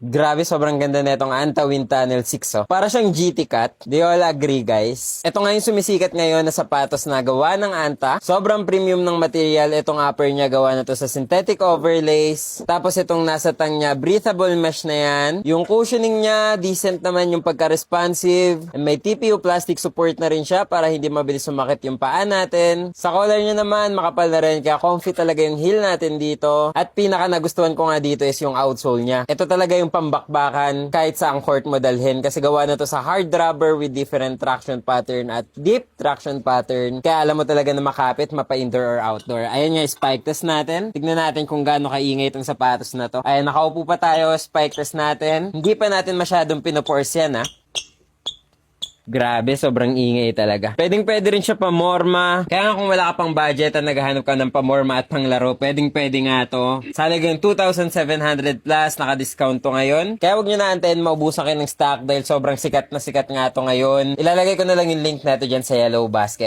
Grabe, sobrang ganda na itong Anta Wind Tunnel 6, oh. Para siyang GT Cut. Do you all agree, guys? Ito nga yung sumisikat ngayon na sapatos na gawa ng Anta. Sobrang premium ng material. Itong upper niya gawa na to sa synthetic overlays. Tapos itong nasa tang niya, breathable mesh na yan. Yung cushioning niya, decent naman yung pagka-responsive. May TPU plastic support na rin siya para hindi mabilis sumakit yung paa natin. Sa collar niya naman, makapal na rin. Kaya comfy talaga yung heel natin dito. At pinaka nagustuhan ko nga dito is yung outsole niya. Ito talaga yung pambakbakan kahit sa ang court mo dalhin kasi gawa na to sa hard rubber with different traction pattern at deep traction pattern. Kaya alam mo talaga na makapit, mapa-indoor or outdoor. Ayan nga, spike test natin. Tignan natin kung gaano kaingay itong sapatos na to. Ayan, nakaupo pa tayo, spike test natin. Hindi pa natin masyadong pinoforce yan, ha. Grabe, sobrang ingay talaga. Pwede rin siya pamorma. Kaya nga kung wala ka pang budget at naghahanap ka ng pamorma at panglaro, pwede nga to. Sa halagang 2,700 plus, naka-discount to ngayon. Kaya huwag nyo na antayin maubusan kayo ng stock dahil sobrang sikat na sikat nga to ngayon. Ilalagay ko na lang yung link nato dyan sa yellow basket.